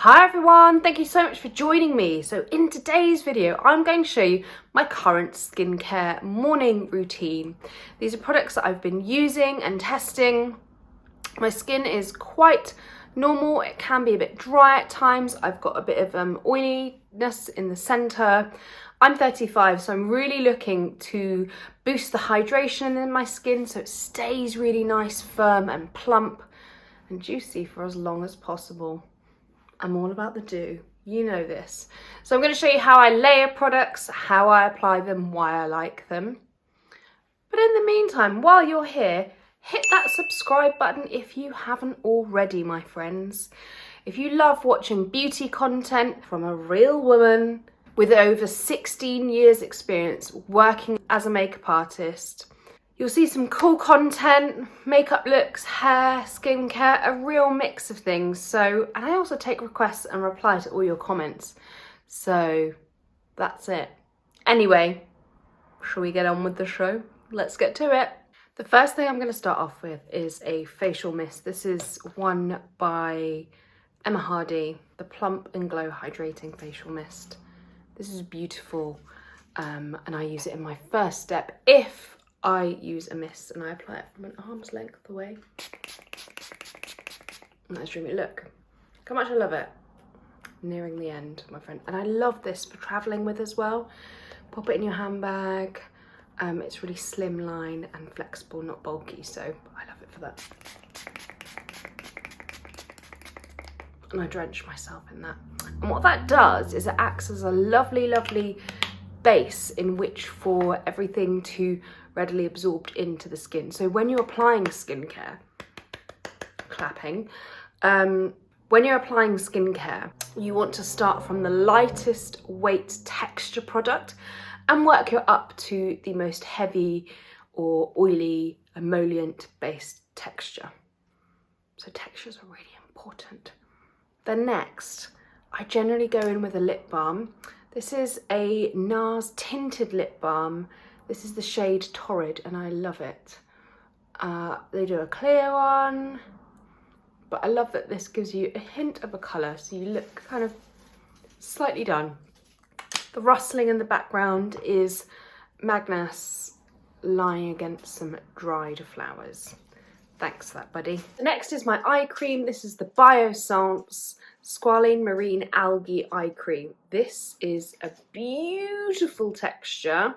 Hi everyone, thank you so much for joining me. So in today's video, I'm going to show you my current skincare morning routine. These are products that I've been using and testing. My skin is quite normal. It can be a bit dry at times. I've got a bit of oiliness in the center. I'm 35, so I'm really looking to boost the hydration in my skin so it stays really nice, firm and plump and juicy for as long as possible. I'm all about the do, you know this. So I'm going to show you how I layer products, how I apply them, why I like them. But in the meantime, while you're here, hit that subscribe button if you haven't already, my friends. If you love watching beauty content from a real woman with over 16 years experience working as a makeup artist, you'll see some cool content, makeup looks, hair, skincare, a real mix of things. So, and I also take requests and reply to all your comments. So that's it. Anyway, shall we get on with the show? Let's get to it. The first thing I'm going to start off with is a facial mist. This is one by Emma Hardy, the Plump and Glow Hydrating Facial Mist. This is beautiful, and I use it in my first step if I use a mist, and I apply it from an arm's length away. Let's dream it. Look how much I love it. Nearing the end, my friend. And I love this for traveling with as well. Pop it in your handbag. It's really slimline and flexible, not bulky, so I love it for that. And I drench myself in that. And what that does is it acts as a lovely, lovely base in which for everything to readily absorb into the skin. So when you're applying skincare, when you're applying skincare, you want to start from the lightest weight texture product and work your up to the most heavy or oily emollient based texture. So textures are really important. Then next, I generally go in with a lip balm. This is a NARS tinted lip balm. This is the shade Torrid and I love it. They do a clear one, but I love that this gives you a hint of a colour, so you look kind of slightly done. The rustling in the background is Magnus lying against some dried flowers. Thanks for that, buddy. The next is my eye cream. This is the Biossance Squalene Marine Algae Eye Cream. This is a beautiful texture.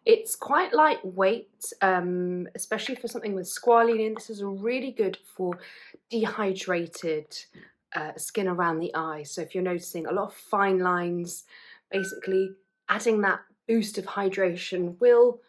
It's quite lightweight, especially for something with squalene in. This is really good for dehydrated skin around the eye. So if you're noticing a lot of fine lines, basically adding that boost of hydration will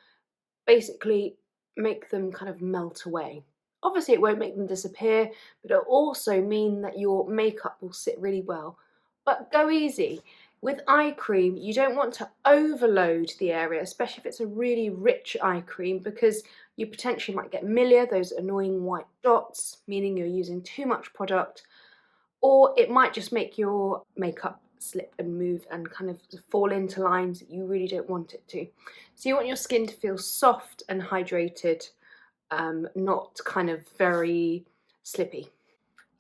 basically make them kind of melt away. Obviously it won't make them disappear, but it'll also mean that your makeup will sit really well. But go easy. With eye cream, you don't want to overload the area, especially if it's a really rich eye cream, because you potentially might get milia, those annoying white dots, meaning you're using too much product, or it might just make your makeup slip and move and kind of fall into lines that you really don't want it to. So you want your skin to feel soft and hydrated, not kind of very slippy.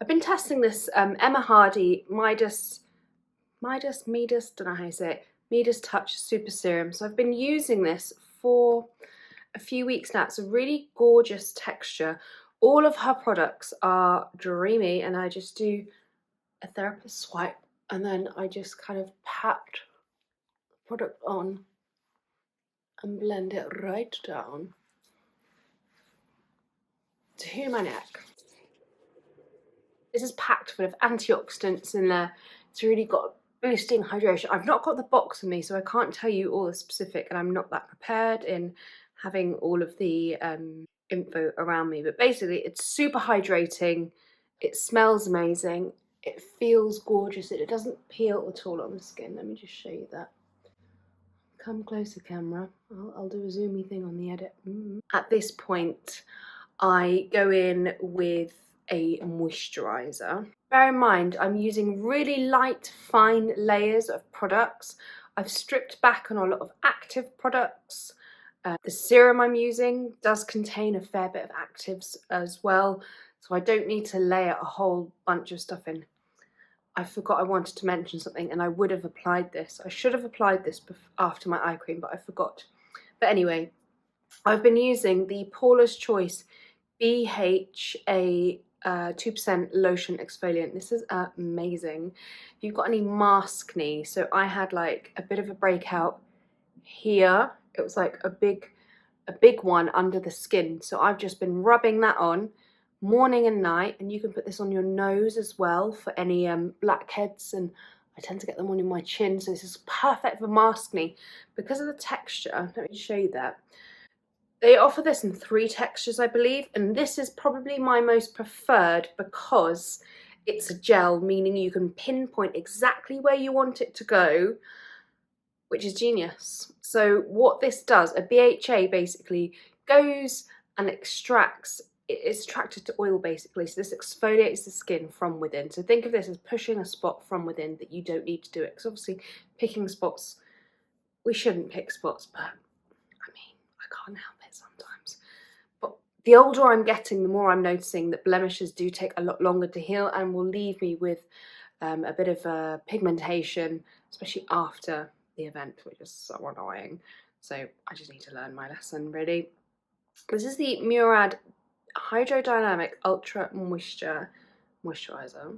I've been testing this Emma Hardy Midas, don't know how you say it, Midas Touch Super Serum. So I've been using this for a few weeks now. It's a really gorgeous texture. All of her products are dreamy, and I just do a therapist swipe and then I just kind of pat the product on and blend it right down to my neck. This is packed full of antioxidants in there. It's really got boosting hydration. I've not got the box with me, so I can't tell you all the specific, and I'm not that prepared in having all of the info around me. But basically, it's super hydrating. It smells amazing. It feels gorgeous. It doesn't peel at all on the skin. Let me just show you that. Come closer, camera. I'll do a zoomy thing on the edit. At this point, I go in with a moisturizer. Bear in mind, I'm using really light, fine layers of products. I've stripped back on a lot of active products. The serum I'm using does contain a fair bit of actives as well, so I don't need to layer a whole bunch of stuff in. I forgot I wanted to mention something, and I would have applied this. I should have applied this after my eye cream, but I forgot. But anyway, I've been using the Paula's Choice BHA 2% lotion exfoliant. This is amazing. If you've got any maskne, so I had like a bit of a breakout here. It was like a big one under the skin. So I've just been rubbing that on morning and night, and you can put this on your nose as well for any blackheads, and I tend to get them on in my chin, so this is perfect for maskne because of the texture. Let me show you that. They offer this in 3 textures, I believe, and this is probably my most preferred because it's a gel, meaning you can pinpoint exactly where you want it to go, which is genius. So what this does, a BHA basically goes and extracts, it's attracted to oil basically, so this exfoliates the skin from within. So think of this as pushing a spot from within that you don't need to do it, because obviously picking spots, we shouldn't pick spots, but I mean, I can't help it sometimes. But the older I'm getting, the more I'm noticing that blemishes do take a lot longer to heal and will leave me with a bit of pigmentation, especially after the event, which is so annoying. So I just need to learn my lesson, really. This is the Murad Hydrodynamic Ultra Moisture Moisturizer.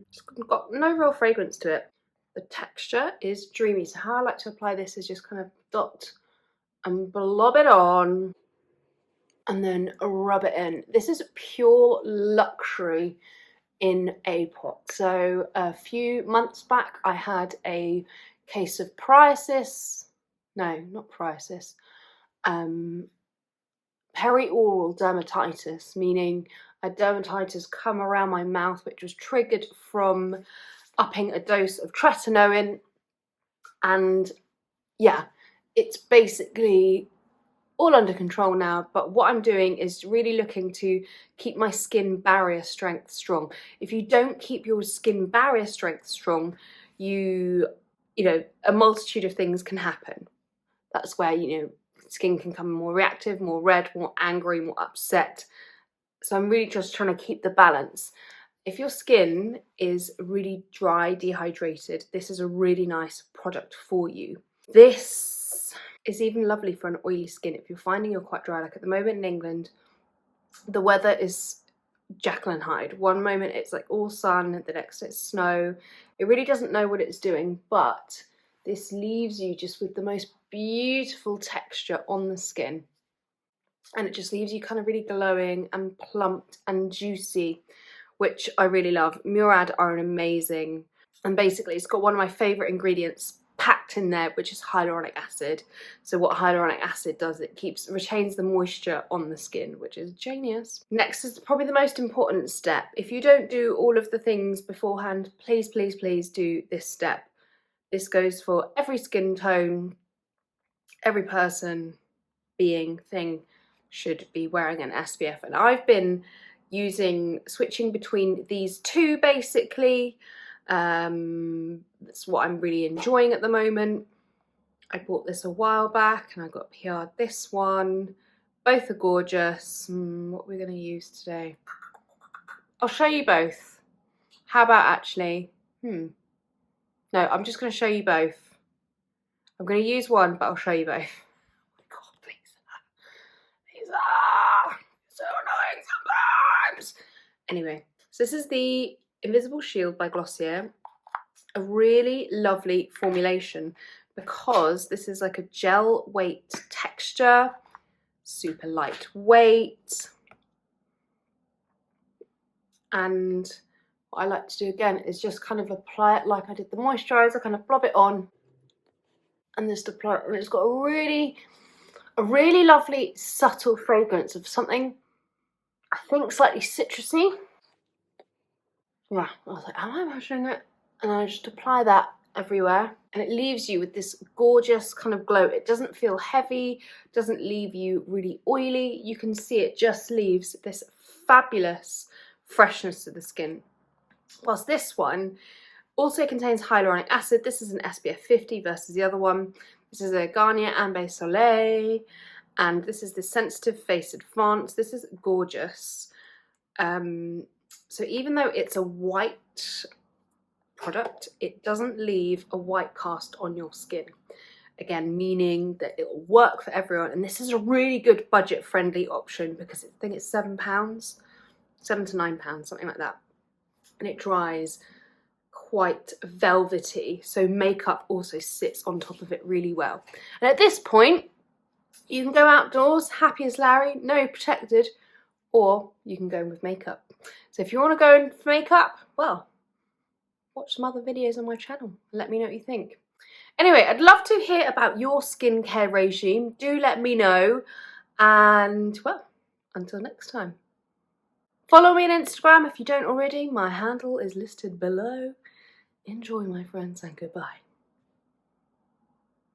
It's got no real fragrance to it. The texture is dreamy. So how I like to apply this is just kind of dot and blob it on and then rub it in. This is pure luxury in a pot. So a few months back I had a case of psoriasis, no, not psoriasis, perioral dermatitis, meaning a dermatitis come around my mouth which was triggered from upping a dose of tretinoin, and yeah, it's basically all under control now. But what I'm doing is really looking to keep my skin barrier strength strong. If you don't keep your skin barrier strength strong, you know, a multitude of things can happen. That's where, you know, skin can become more reactive, more red, more angry, more upset. So I'm really just trying to keep the balance. If your skin is really dry, dehydrated, this is a really nice product for you. This is even lovely for an oily skin. If you're finding you're quite dry, like at the moment in England, the weather is Jekyll and Hyde. One moment it's like all sun, the next it's snow. It really doesn't know what it's doing, but this leaves you just with the most beautiful texture on the skin. And it just leaves you kind of really glowing and plumped and juicy, which I really love. Murad are an amazing, and basically it's got one of my favourite ingredients packed in there, which is hyaluronic acid. So what hyaluronic acid does, it retains the moisture on the skin, which is genius. Next is probably the most important step. If you don't do all of the things beforehand, please, please, please do this step. This goes for every skin tone, every person, being, thing should be wearing an SPF. And I've been switching between these two basically. That's what I'm really enjoying at the moment. I bought this a while back and I got PR'd this one. Both are gorgeous. What are we going to use today? I'll show you both. How about actually, no, I'm just going to show you both. I'm going to use one, but I'll show you both. Oh my God, please. These are so annoying sometimes. Anyway, so this is the Invisible Shield by Glossier. A really lovely formulation because this is like a gel weight texture, super lightweight. And what I like to do again is just kind of apply it like I did the moisturizer, kind of blob it on and just apply it. And it's got a really lovely subtle fragrance of something, I think slightly citrusy. Yeah, I was like, am I imagining it? And I just apply that everywhere and it leaves you with this gorgeous kind of glow. It doesn't feel heavy, doesn't leave you really oily. You can see it just leaves this fabulous freshness to the skin. Whilst this one also contains hyaluronic acid. This is an SPF 50 versus the other one. This is a Garnier Amber Soleil, and this is the Sensitive Face Advance. This is gorgeous. So even though it's a white product, it doesn't leave a white cast on your skin. Again, meaning that it will work for everyone. And this is a really good budget friendly option because I think it's £7, £7 to £9, something like that. And it dries quite velvety, so makeup also sits on top of it really well. And at this point, you can go outdoors, happy as Larry, no protected, or you can go in with makeup. So if you want to go in for makeup, well, watch some other videos on my channel and let me know what you think. Anyway, I'd love to hear about your skincare regime. Do let me know. And, well, until next time. Follow me on Instagram if you don't already. My handle is listed below. Enjoy, my friends, and goodbye.